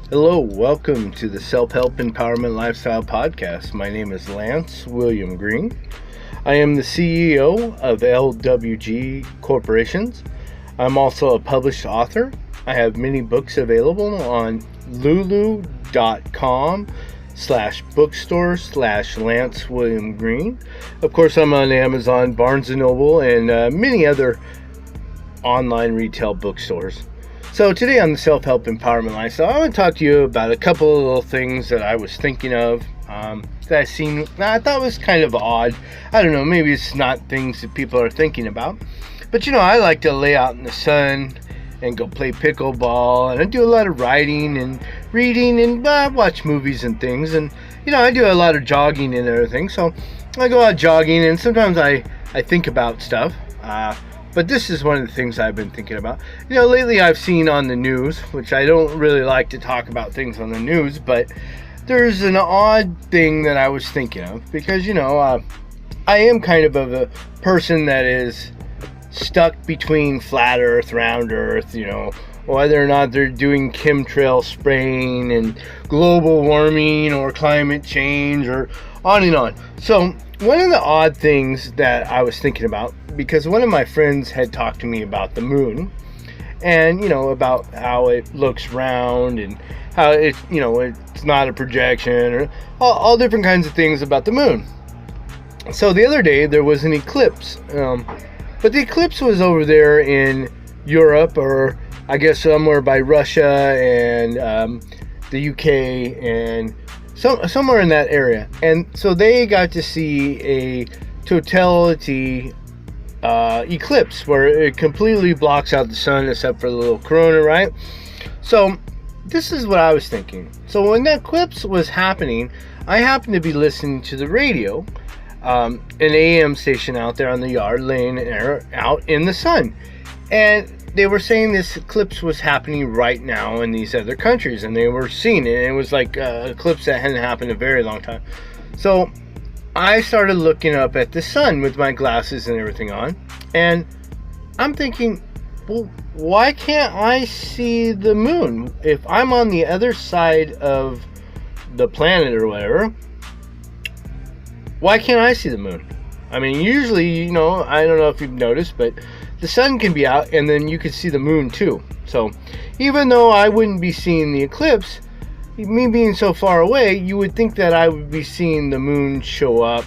Hello, welcome to the Self-Help Empowerment Lifestyle Podcast. My name is Lance William Green. I am the CEO of LWG Corporations. I'm also a published author. I have many books available on lulu.com/bookstore/Lance William Green. Of course, I'm on Amazon, Barnes & Noble, and many other online retail bookstores. So today on the Self-Help Empowerment Lifestyle, I want to talk to you about a couple of little things that I was thinking of that I seen. I thought was kind of odd. I don't know, maybe it's not things that people are thinking about. But I like to lay out in the sun and go play pickleball, and I do a lot of writing and reading and watch movies and things. And I do a lot of jogging and everything. So I go out jogging, and sometimes I think about stuff. But this is one of the things I've been thinking about. Lately I've seen on the news, which I don't really like to talk about things on the news, but there's an odd thing that I was thinking of because, I am kind of a person that is stuck between flat earth, round earth, whether or not they're doing chemtrail spraying and global warming or climate change or on and on. So one of the odd things that I was thinking about, because one of my friends had talked to me about the moon and, about how it looks round and how it's not a projection or all different kinds of things about the moon. So the other day there was an eclipse, but the eclipse was over there in Europe, or I guess somewhere by Russia and the UK and somewhere in that area. And so they got to see a totality eclipse where it completely blocks out the sun except for the little corona, right? So this is what I was thinking. So when that eclipse was happening, I happened to be listening to the radio, an AM station out there on the yard, laying out in the sun, and they were saying this eclipse was happening right now in these other countries, and they were seeing it, and it was like an eclipse that hadn't happened in a very long time. So I started looking up at the sun with my glasses and everything on, and I'm thinking, well, why can't I see the moon? If I'm on the other side of the planet or whatever, why can't I see the moon? I mean, usually, I don't know if you've noticed, but the sun can be out and then you can see the moon too. So even though I wouldn't be seeing the eclipse, me being so far away, you would think that I would be seeing the moon show up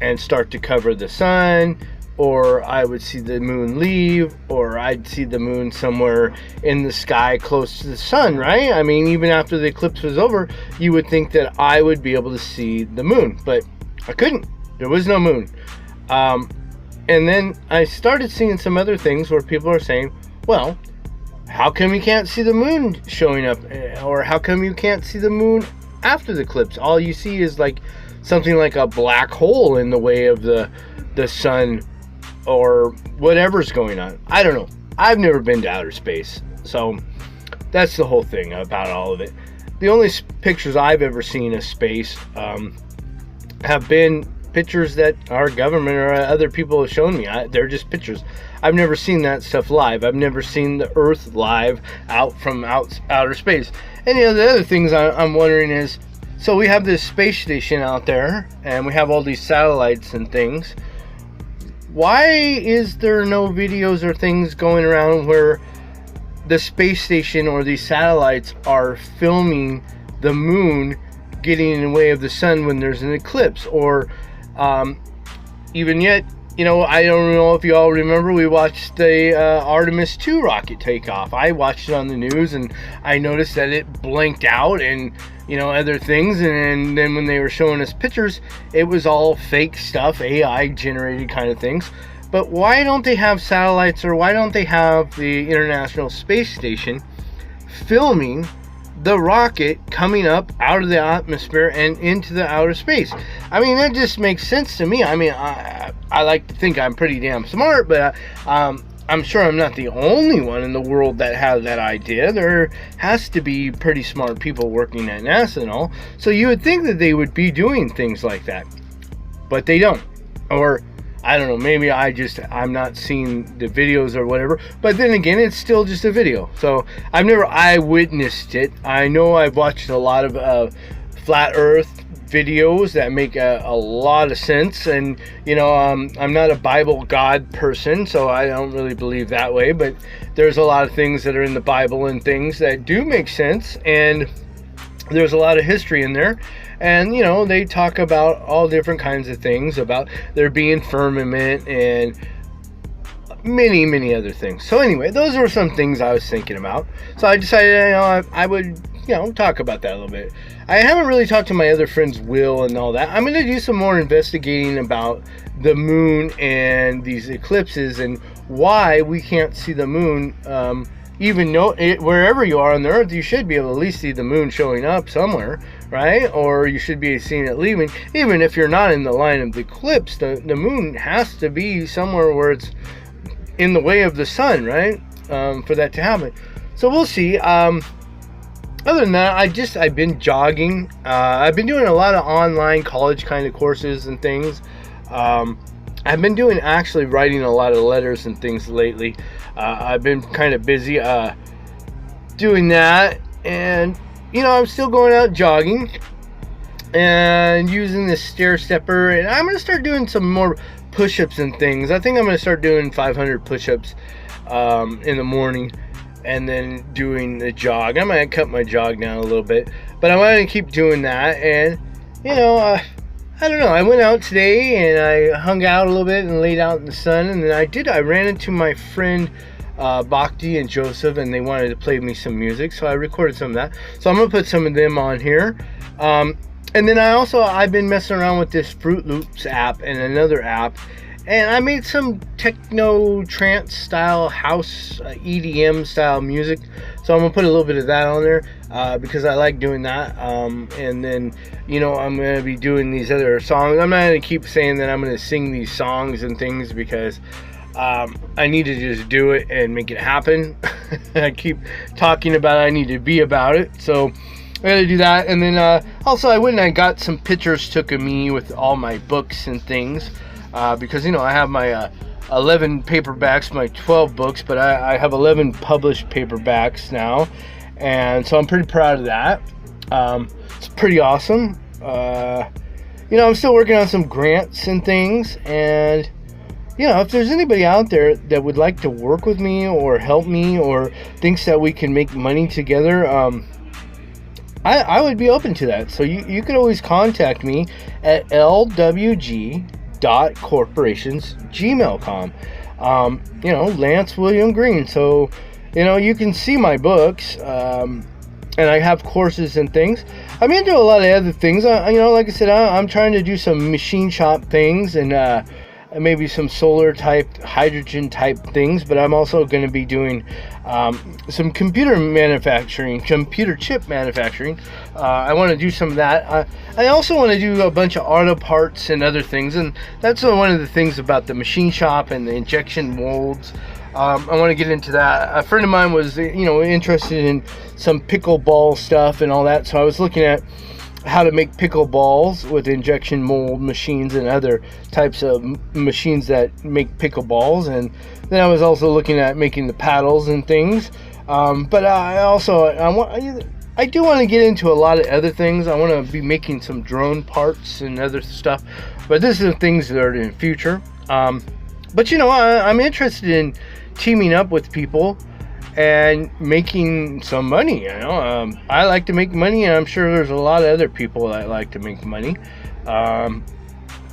and start to cover the sun, or I would see the moon leave, or I'd see the moon somewhere in the sky close to the sun, right? I mean, even after the eclipse was over, you would think that I would be able to see the moon, but I couldn't. There was no moon. And then I started seeing some other things where people are saying, well, how come you can't see the moon showing up? Or how come you can't see the moon after the eclipse? All you see is like something like a black hole in the way of the sun or whatever's going on. I don't know. I've never been to outer space. So that's the whole thing about all of it. The only pictures I've ever seen of space have been pictures that our government or other people have shown me. They're just pictures. I've never seen that stuff live. I've never seen the Earth live out from outer space. And the other things I'm wondering is, so we have this space station out there, and we have all these satellites and things. Why is there no videos or things going around where the space station or these satellites are filming the moon getting in the way of the sun when there's an eclipse? Or even yet, I don't know if you all remember, we watched the Artemis 2 rocket take off. I watched it on the news, and I noticed that it blinked out and, other things. And then when they were showing us pictures, it was all fake stuff, AI generated kind of things. But why don't they have satellites, or why don't they have the International Space Station filming the rocket coming up out of the atmosphere and into the outer space? I mean, that just makes sense to me. I mean, I like to think I'm pretty damn smart, but I'm sure I'm not the only one in the world that has that idea. There has to be pretty smart people working at NASA and all. So you would think that they would be doing things like that, but they don't. Or I don't know, maybe I'm not seeing the videos or whatever, but then again, it's still just a video. So I've never eyewitnessed it. I know I've watched a lot of flat earth videos that make a lot of sense, and I'm not a Bible God person, so I don't really believe that way, but there's a lot of things that are in the Bible and things that do make sense, and there's a lot of history in there. And they talk about all different kinds of things, about there being firmament and many other things. So anyway, those were some things I was thinking about. So I decided I would talk about that a little bit. I haven't really talked to my other friends, Will and all that. I'm going to do some more investigating about the moon and these eclipses and why we can't see the moon. Even though wherever you are on the earth, you should be able to at least see the moon showing up somewhere, right? Or you should be seeing it leaving. Even if you're not in the line of the eclipse, the moon has to be somewhere where it's in the way of the sun, right? For that to happen. So we'll see. Other than that, I've been jogging. I've been doing a lot of online college kind of courses and things. I've been actually writing a lot of letters and things lately. I've been kind of busy doing that, and I'm still going out jogging and using the stair stepper, and I'm going to start doing some more push-ups and things. I think I'm going to start doing 500 push-ups in the morning, and then doing the jog. I might cut my jog down a little bit, but I want to keep doing that. And I don't know, I went out today and I hung out a little bit and laid out in the sun, and then I ran into my friend Bhakti and Joseph, and they wanted to play me some music, so I recorded some of that. So I'm gonna put some of them on here. And then I've been messing around with this Fruit Loops app and another app, and I made some techno trance style house EDM style music. So I'm gonna put a little bit of that on there because I like doing that. And then I'm gonna be doing these other songs. I'm not gonna keep saying that I'm gonna sing these songs and things because I need to just do it and make it happen. I keep talking about it. I need to be about it. So I gotta do that. And then also I went and I got some pictures took of me with all my books and things because I have my 11 paperbacks, my 12 books, but I have 11 published paperbacks now, and so I'm pretty proud of that. It's pretty awesome. I'm still working on some grants and things, and if there's anybody out there that would like to work with me or help me or thinks that we can make money together, I would be open to that. So you could always contact me at lwg.corporations@gmail.com. Lance William Green. So you can see my books, and I have courses and things. I'm into a lot of other things. Like I said, I'm trying to do some machine shop things and maybe some solar type, hydrogen type things, but I'm also going to be doing some computer chip manufacturing. I want to do some of that. I also want to do a bunch of auto parts and other things, and that's one of the things about the machine shop and the injection molds. I want to get into that. A friend of mine was interested in some pickleball stuff and all that, so I was looking at how to make pickleballs with injection mold machines and other types of machines that make pickleballs. And then I was also looking at making the paddles and things. But I do want to get into a lot of other things. I want to be making some drone parts and other stuff. But this is things that are in the future. But I'm interested in teaming up with people and making some money. I like to make money, and I'm sure there's a lot of other people that like to make money. I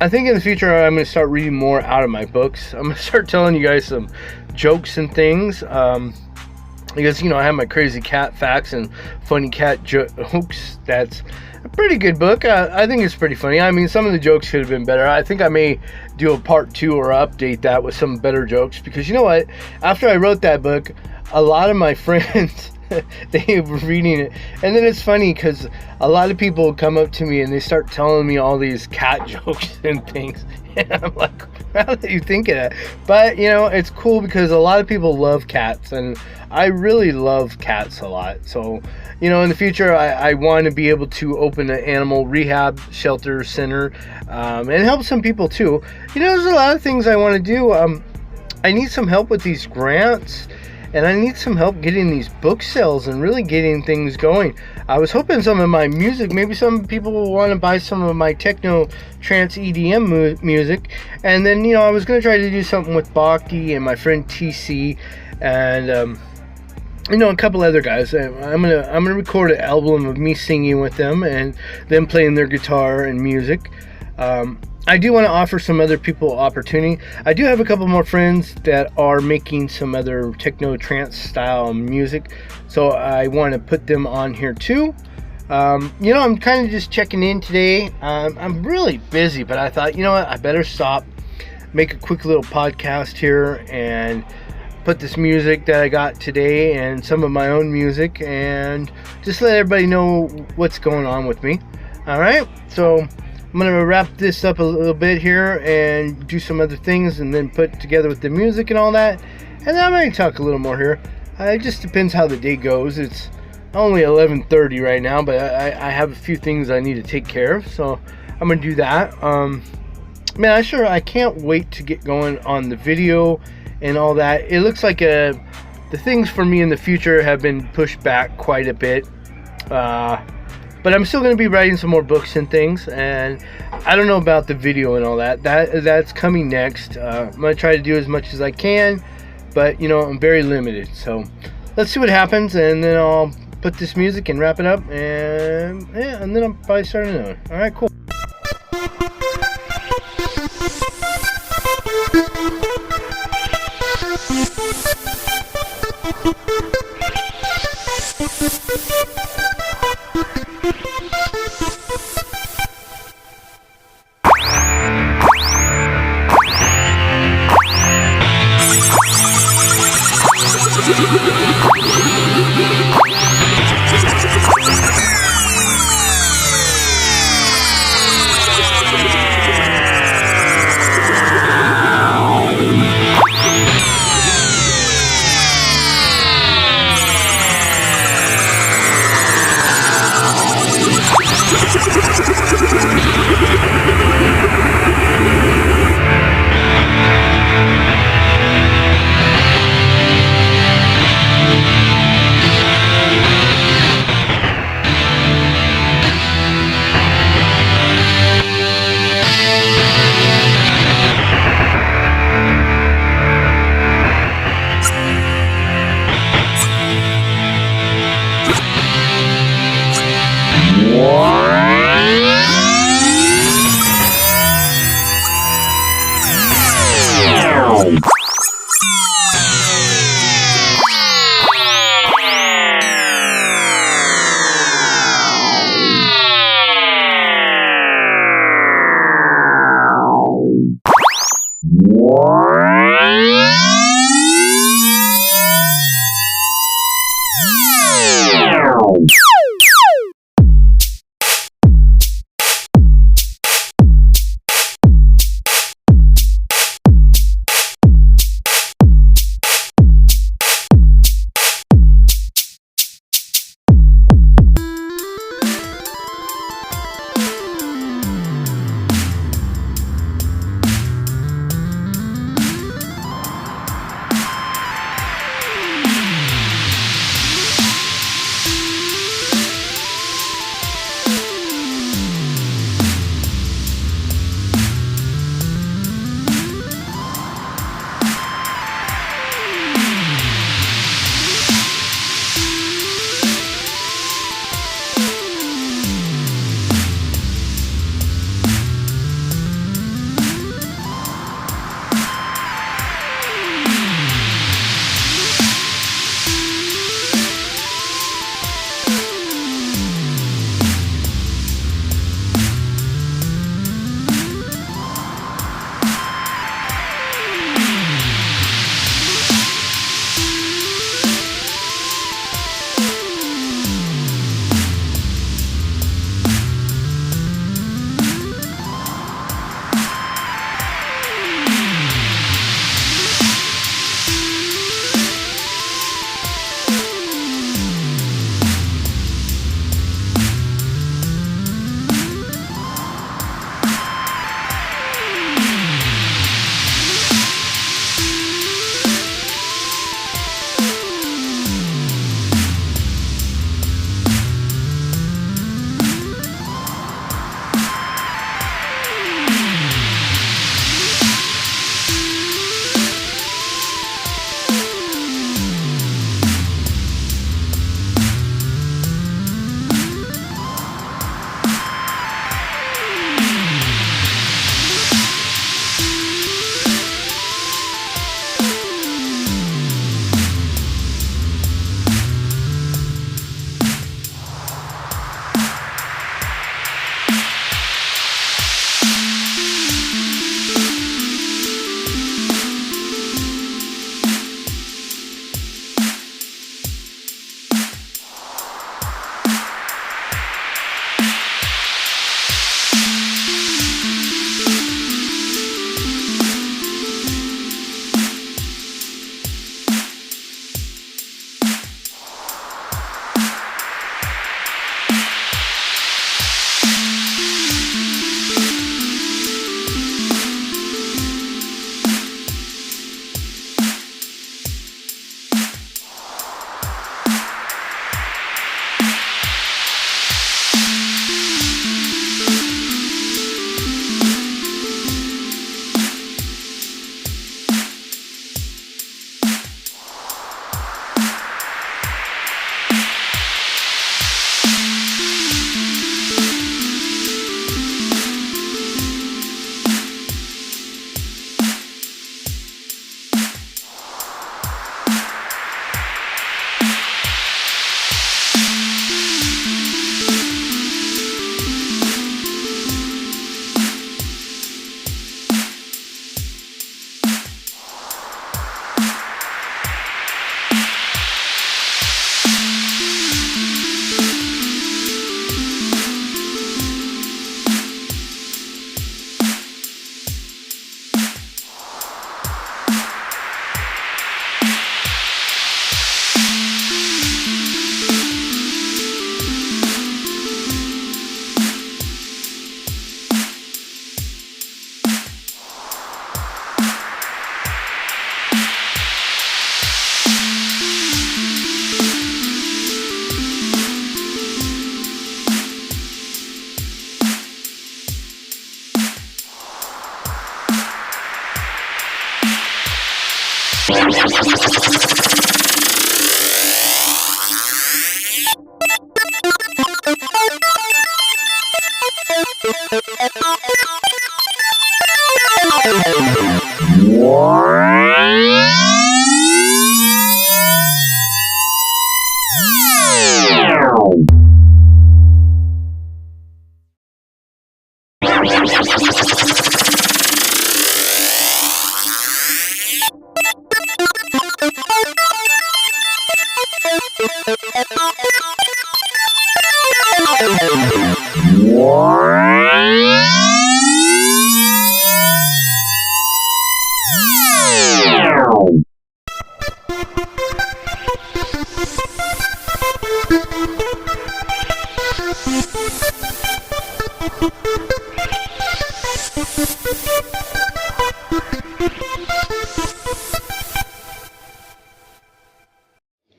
think in the future I'm going to start reading more out of my books. I'm going to start telling you guys some jokes and things, because I have my crazy cat facts and funny cat jokes. That's a pretty good book. I think it's pretty funny. I mean, some of the jokes could have been better. I think I may do a part 2 or update that with some better jokes, because what, after I wrote that book, a lot of my friends, they were reading it, and then it's funny because a lot of people come up to me and they start telling me all these cat jokes and things, and I'm like, how did you think of that? But it's cool because a lot of people love cats, and I really love cats a lot. So in the future, I want to be able to open an animal rehab shelter center, and help some people too. There's a lot of things I want to do. I need some help with these grants, and I need some help getting these book sales and really getting things going. I was hoping some of my music, maybe some people will want to buy some of my techno trance EDM music, and then I was going to try to do something with Bhakti and my friend TC, and a couple other guys. I'm gonna record an album of me singing with them and them playing their guitar and music. I do want to offer some other people opportunity. I do have a couple more friends that are making some other techno trance style music, so I want to put them on here too. I'm kind of just checking in today. I'm really busy, but I thought, what, I better stop, make a quick little podcast here, and put this music that I got today and some of my own music, and just let everybody know what's going on with me. All right, so I'm going to wrap this up a little bit here and do some other things, and then put together with the music and all that, and then I'm going to talk a little more here. It just depends how the day goes. It's only 11:30 right now, but I have a few things I need to take care of, so I'm going to do that. Man, I can't wait to get going on the video and all that. It looks like the things for me in the future have been pushed back quite a bit, but I'm still going to be writing some more books and things, and I don't know about the video and all that. That's coming next. I'm going to try to do as much as I can, but I'm very limited, so let's see what happens, and then I'll put this music and wrap it up, and then I'll probably start another. All right, cool.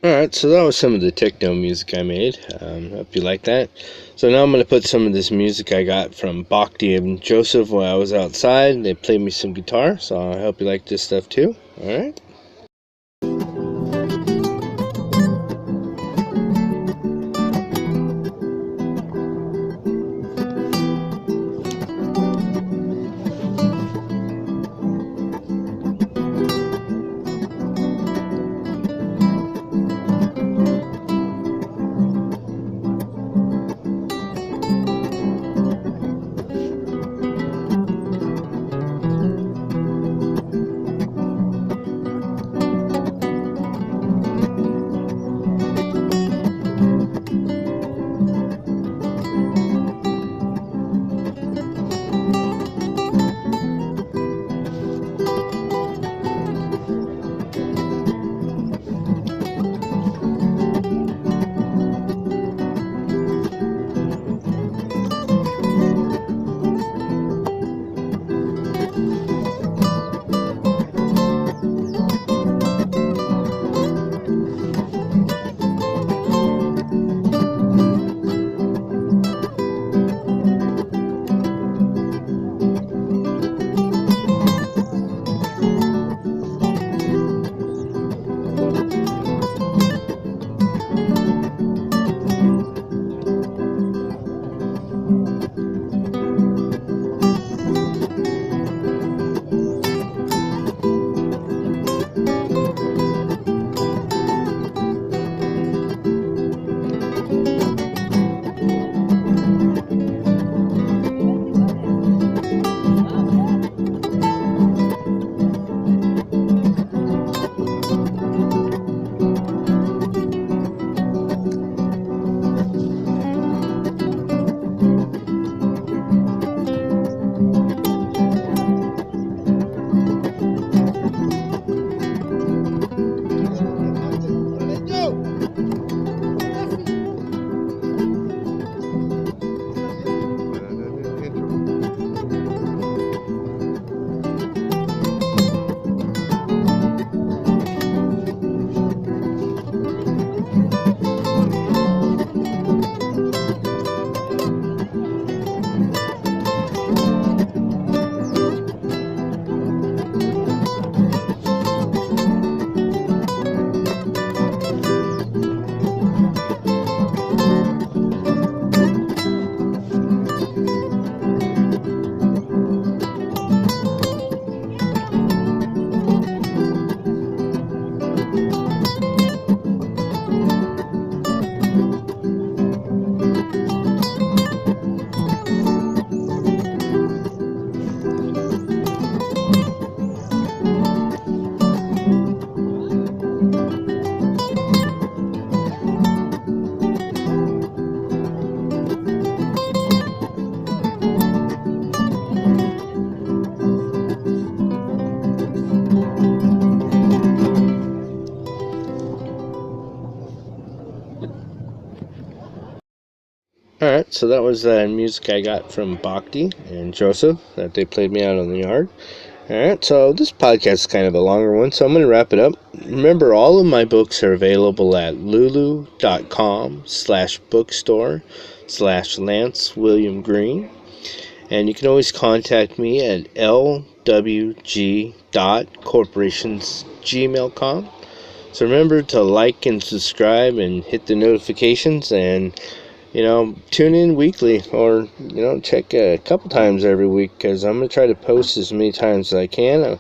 Alright, so that was some of the techno music I made. Hope you like that. So now I'm going to put some of this music I got from Bhakti and Joseph while I was outside. They played me some guitar, so I hope you like this stuff too. Alright. Alright, so that was music I got from Bhakti and Joseph that they played me out in the yard. Alright, so this podcast is kind of a longer one, so I'm going to wrap it up. Remember, all of my books are available at lulu.com/bookstore/Lance William Green. And you can always contact me at LWG.com selfhelp.corporationsgmail.com. So remember to like and subscribe and hit the notifications, and tune in weekly, or check a couple times every week, because I'm going to try to post as many times as I can. I'm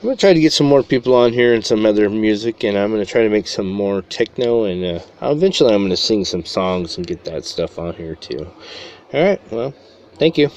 going to try to get some more people on here and some other music, and I'm going to try to make some more techno, and eventually I'm going to sing some songs and get that stuff on here too. Alright, well, thank you.